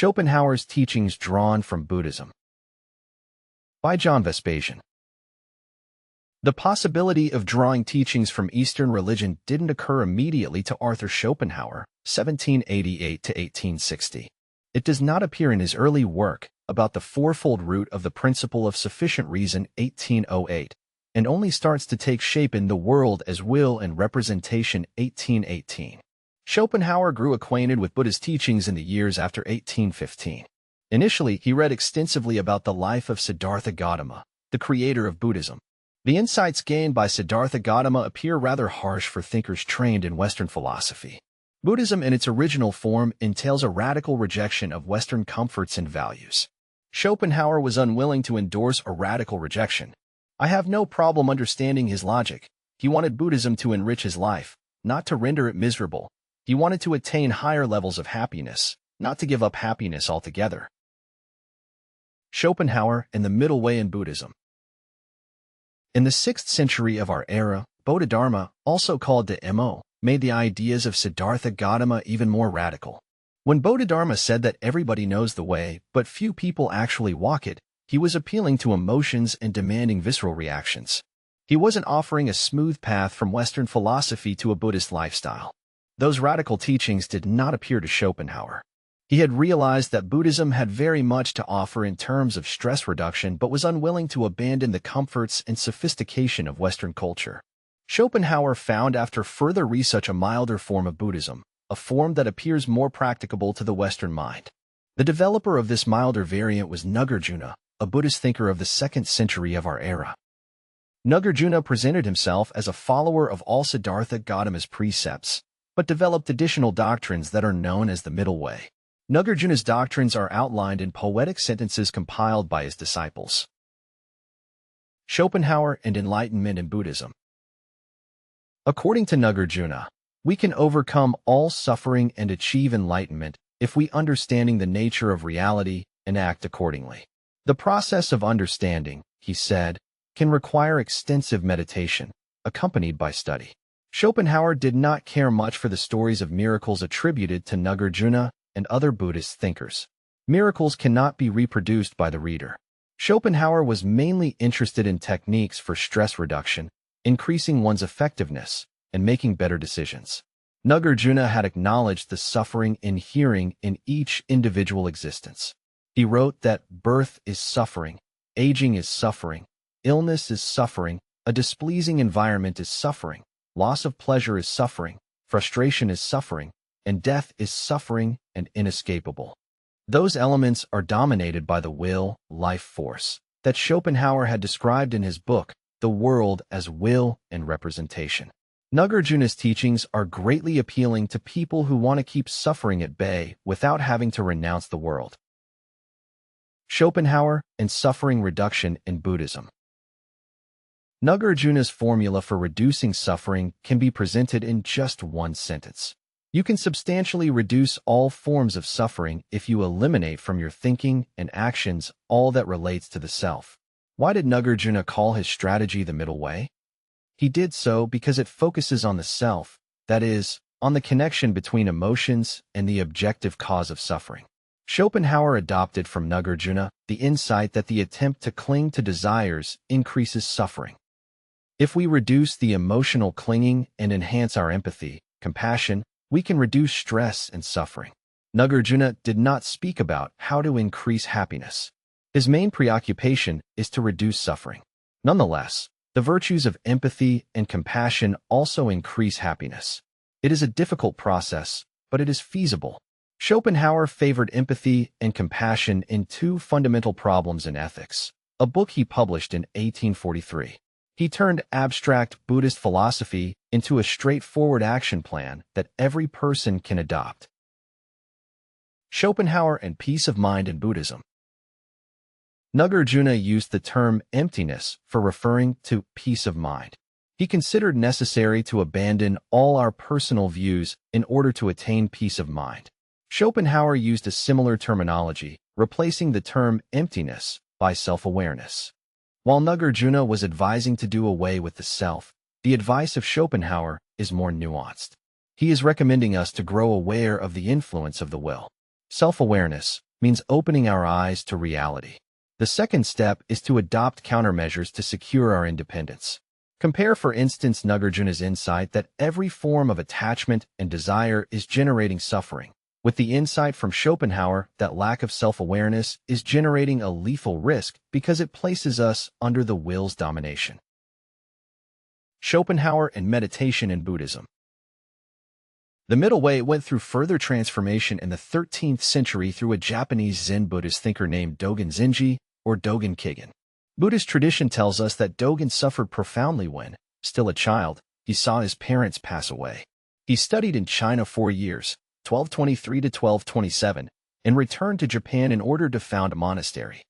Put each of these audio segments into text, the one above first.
Schopenhauer's teachings drawn from Buddhism. By John Vespasian. The possibility of drawing teachings from Eastern religion didn't occur immediately to Arthur Schopenhauer, 1788 to 1860. It does not appear in his early work about the fourfold root of the principle of sufficient reason, 1808, and only starts to take shape in The World as Will and Representation, 1818. Schopenhauer grew acquainted with Buddha's teachings in the years after 1815. Initially, he read extensively about the life of Siddhartha Gautama, the creator of Buddhism. The insights gained by Siddhartha Gautama appear rather harsh for thinkers trained in Western philosophy. Buddhism in its original form entails a radical rejection of Western comforts and values. Schopenhauer was unwilling to endorse a radical rejection. I have no problem understanding his logic. He wanted Buddhism to enrich his life, not to render it miserable. He wanted to attain higher levels of happiness, not to give up happiness altogether. Schopenhauer and the Middle Way in Buddhism. In the 6th century of our era, Bodhidharma, also called the Mo, made the ideas of Siddhartha Gautama even more radical. When Bodhidharma said that everybody knows the way, but few people actually walk it, he was appealing to emotions and demanding visceral reactions. He wasn't offering a smooth path from Western philosophy to a Buddhist lifestyle. Those radical teachings did not appeal to Schopenhauer. He had realized that Buddhism had very much to offer in terms of stress reduction but was unwilling to abandon the comforts and sophistication of Western culture. Schopenhauer found after further research a milder form of Buddhism, a form that appears more practicable to the Western mind. The developer of this milder variant was Nagarjuna, a Buddhist thinker of the 2nd century of our era. Nagarjuna presented himself as a follower of all Siddhartha Gautama's precepts, but developed additional doctrines that are known as the Middle Way. Nagarjuna's doctrines are outlined in poetic sentences compiled by his disciples. Schopenhauer and Enlightenment in Buddhism. According to Nagarjuna, we can overcome all suffering and achieve enlightenment if we understanding the nature of reality and act accordingly. The process of understanding, he said, can require extensive meditation, accompanied by study. Schopenhauer did not care much for the stories of miracles attributed to Nagarjuna and other Buddhist thinkers. Miracles cannot be reproduced by the reader. Schopenhauer was mainly interested in techniques for stress reduction, increasing one's effectiveness, and making better decisions. Nagarjuna had acknowledged the suffering inherent in each individual existence. He wrote that birth is suffering, aging is suffering, illness is suffering, a displeasing environment is suffering, loss of pleasure is suffering, frustration is suffering, and death is suffering and inescapable. Those elements are dominated by the will, life force, that Schopenhauer had described in his book, The World as Will and Representation. Nagarjuna's teachings are greatly appealing to people who want to keep suffering at bay without having to renounce the world. Schopenhauer and Suffering Reduction in Buddhism. Nagarjuna's formula for reducing suffering can be presented in just one sentence. You can substantially reduce all forms of suffering if you eliminate from your thinking and actions all that relates to the self. Why did Nagarjuna call his strategy the Middle Way? He did so because it focuses on the self, that is, on the connection between emotions and the objective cause of suffering. Schopenhauer adopted from Nagarjuna the insight that the attempt to cling to desires increases suffering. If we reduce the emotional clinging and enhance our empathy, compassion, we can reduce stress and suffering. Nagarjuna did not speak about how to increase happiness. His main preoccupation is to reduce suffering. Nonetheless, the virtues of empathy and compassion also increase happiness. It is a difficult process, but it is feasible. Schopenhauer favored empathy and compassion in two fundamental problems in ethics, a book he published in 1843. He turned abstract Buddhist philosophy into a straightforward action plan that every person can adopt. Schopenhauer and Peace of Mind in Buddhism. Nagarjuna used the term emptiness for referring to peace of mind. He considered necessary to abandon all our personal views in order to attain peace of mind. Schopenhauer used a similar terminology, replacing the term emptiness by self-awareness. While Nagarjuna was advising to do away with the self, the advice of Schopenhauer is more nuanced. He is recommending us to grow aware of the influence of the will. Self-awareness, means opening our eyes to reality. The second step is to adopt countermeasures to secure our independence. Compare, for instance, Nagarjuna's insight that every form of attachment and desire is generating suffering, with the insight from Schopenhauer that lack of self-awareness is generating a lethal risk because it places us under the will's domination. Schopenhauer and meditation in Buddhism. The Middle Way went through further transformation in the 13th century through a Japanese Zen Buddhist thinker named Dogen Zenji, or Dogen Kigen. Buddhist tradition tells us that Dogen suffered profoundly when, still a child, he saw his parents pass away. He studied in China 4 years, 1223 to 1227, and returned to Japan in order to found a monastery.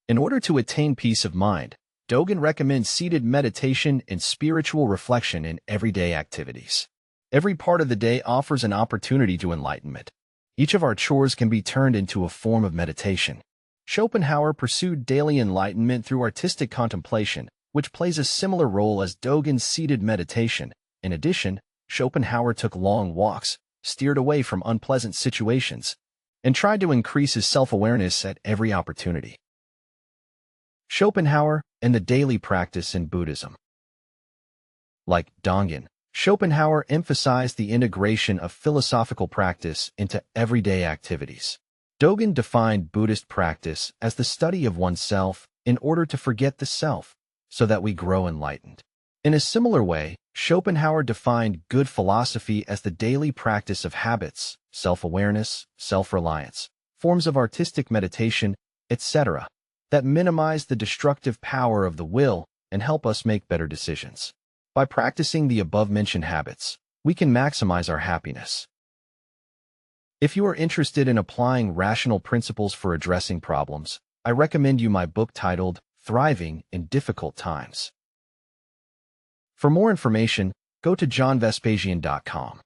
In order to attain peace of mind, Dogen recommends seated meditation and spiritual reflection in everyday activities. Every part of the day offers an opportunity to enlightenment. Each of our chores can be turned into a form of meditation. Schopenhauer pursued daily enlightenment through artistic contemplation, which plays a similar role as Dogen's seated meditation. In addition, Schopenhauer took long walks, steered away from unpleasant situations, and tried to increase his self-awareness at every opportunity. Schopenhauer and the daily practice in Buddhism. Like Dogen, Schopenhauer emphasized the integration of philosophical practice into everyday activities. Dogen defined Buddhist practice as the study of oneself in order to forget the self, so that we grow enlightened. In a similar way, Schopenhauer defined good philosophy as the daily practice of habits, self-awareness, self-reliance, forms of artistic meditation, etc., that minimize the destructive power of the will and help us make better decisions. By practicing the above-mentioned habits, we can maximize our happiness. If you are interested in applying rational principles for addressing problems, I recommend you my book titled Thriving in Difficult Times. For more information, go to johnvespasian.com.